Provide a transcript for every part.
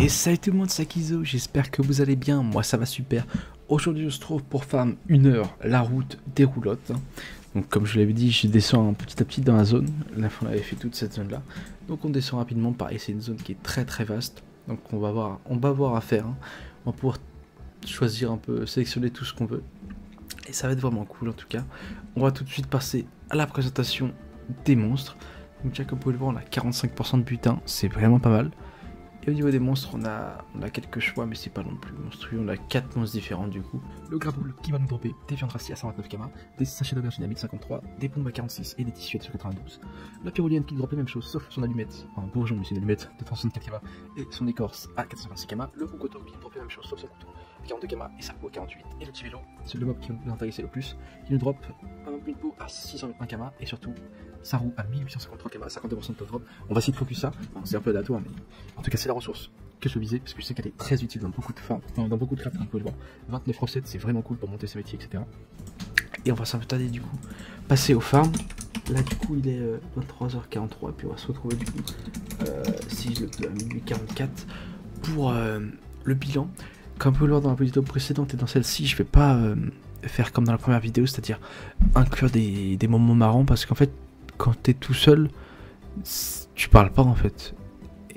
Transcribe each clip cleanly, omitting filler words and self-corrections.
Et salut tout le monde, c'est Akizo, j'espère que vous allez bien, moi ça va super. Aujourd'hui on se trouve pour farm 1 heure la route des roulottes. Donc comme je l'avais dit, je descends petit à petit dans la zone. La fois on avait fait toute cette zone là. Donc on descend rapidement, pareil c'est une zone qui est très vaste. Donc on va voir à faire. On va pouvoir choisir un peu, sélectionner tout ce qu'on veut. Et ça va être vraiment cool en tout cas. On va tout de suite passer à la présentation des monstres. Donc déjà comme vous pouvez le voir on a 45% de butin, c'est vraiment pas mal. Et au niveau des monstres, on a quelques choix, mais c'est pas non plus monstrueux. On a 4 monstres différents du coup. Le graboule qui va nous dropper des viandes rassis à 129 km, des sachets d'aubergine à 1053, des bombes à 46 et des tissus à 92. La pyrolienne qui nous drop la même chose, sauf son allumette, enfin bourgeon, mais c'est une allumette de 164 km, et son écorce à 426 km. Le roucoteau qui nous drop la même chose, sauf son couteau à 42 km et sa peau à 48. Et le petit vélo, c'est le mob qui nous intéressait le plus, qui nous drop une peau à 601 km et surtout sa roue à 1853 km, 52% de top drop. On va essayer de focus ça, enfin, c'est un peu aléatoire, mais en tout cas c'est la ressource que je visais parce que je sais qu'elle est très utile dans beaucoup de dans beaucoup de crafts, vous pouvez le voir. 29 recettes, c'est vraiment cool pour monter ses métiers, etc. Et on va s'attarder du coup, passer au farm. Là du coup il est 23h43 et puis on va se retrouver du coup, si je le peux, à minuit 44 pour le bilan. Comme vous pouvez le voir dans la vidéo précédente et dans celle-ci, je vais pas faire comme dans la première vidéo, c'est-à-dire inclure des moments marrants parce qu'en fait quand t'es tout seul, tu parles pas en fait.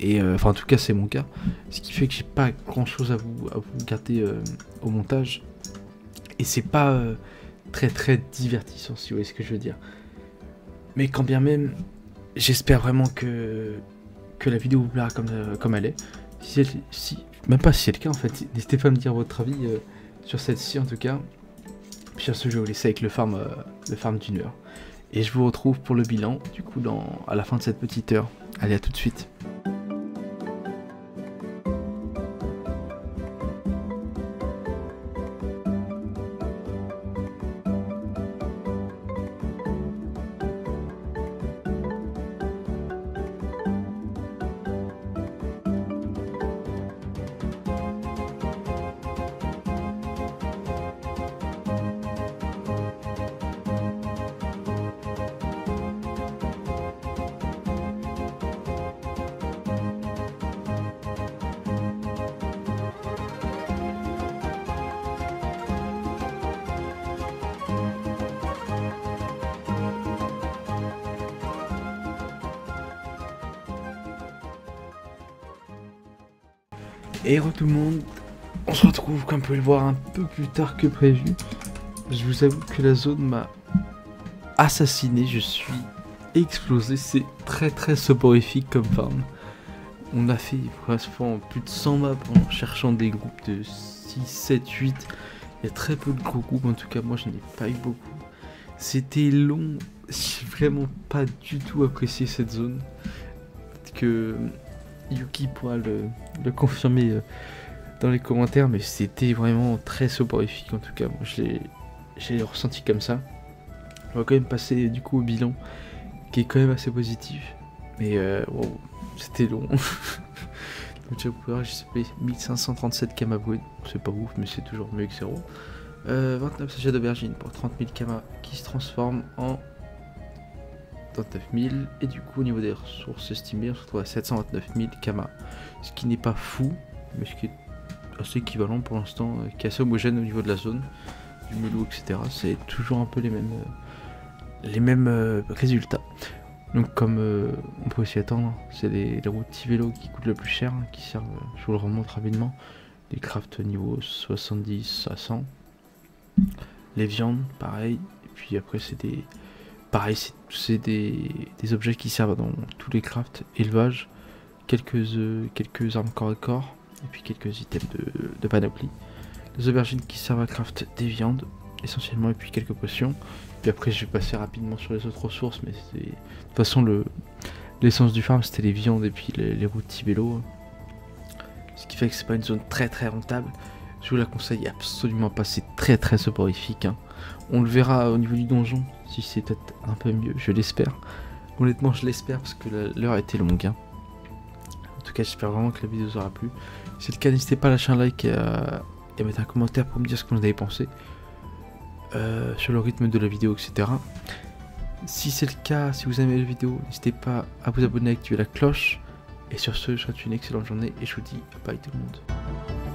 Et enfin en tout cas c'est mon cas. Ce qui fait que j'ai pas grand chose à vous garder au montage. Et c'est pas très divertissant si vous voyez ce que je veux dire. Mais quand bien même, j'espère vraiment que la vidéo vous plaira comme elle est. Même pas si c'est le cas en fait, n'hésitez pas à me dire votre avis sur celle-ci en tout cas. Puis sur ce je vais vous laisser avec le farm d'une heure. Et je vous retrouve pour le bilan, du coup, à la fin de cette petite heure. Allez, à tout de suite. Et re tout le monde, on se retrouve comme vous pouvez le voir un peu plus tard que prévu. Je vous avoue que la zone m'a assassiné, je suis explosé, c'est très soporifique comme farm. On a fait pratiquement plus de 100 maps en cherchant des groupes de 6, 7, 8. Il y a très peu de gros groupes, en tout cas moi je n'ai pas eu beaucoup. C'était long, j'ai vraiment pas du tout apprécié cette zone. Peut-être que Yuki pourra le confirmer dans les commentaires, mais c'était vraiment très soporifique en tout cas. Moi, j'ai ressenti comme ça. On va quand même passer du coup au bilan, qui est quand même assez positif. Mais wow, c'était long. Donc vous pouvez voir, j'ai fait 1537 km brut. C'est pas ouf, mais c'est toujours mieux que 0. 29 sachets d'aubergine pour 30 000 km qui se transforment en 29 000, et du coup au niveau des ressources estimées on se retrouve à 729 000 kama, ce qui n'est pas fou mais ce qui est assez équivalent pour l'instant, qui est assez homogène au niveau de la zone du melou, etc. C'est toujours un peu les mêmes résultats. Donc comme on peut aussi attendre, c'est les routes petit vélo qui coûtent le plus cher, qui servent, je vous le remonte rapidement, les crafts niveau 70 à 100, les viandes pareil, et puis après c'est des pareil, c'est des objets qui servent dans tous les crafts, élevage, quelques armes corps à corps, et puis quelques items de panoplie. Les aubergines qui servent à craft des viandes, essentiellement, et puis quelques potions. Puis après, je vais passer rapidement sur les autres ressources, mais c'est... De toute façon, l'essence du farm, c'était les viandes et puis les routes Tibello. Ce qui fait que c'est pas une zone très rentable. Je vous la conseille absolument pas, c'est très soporifique. On le verra au niveau du donjon, si c'est peut-être un peu mieux, je l'espère. Honnêtement, je l'espère parce que l'heure a été longue. En tout cas, j'espère vraiment que la vidéo vous aura plu. Si c'est le cas, n'hésitez pas à lâcher un like et à mettre un commentaire pour me dire ce que vous en avez pensé. Sur le rythme de la vidéo, etc. Si c'est le cas, si vous aimez la vidéo, n'hésitez pas à vous abonner, à activer la cloche Et sur ce, je vous souhaite une excellente journée et je vous dis bye tout le monde.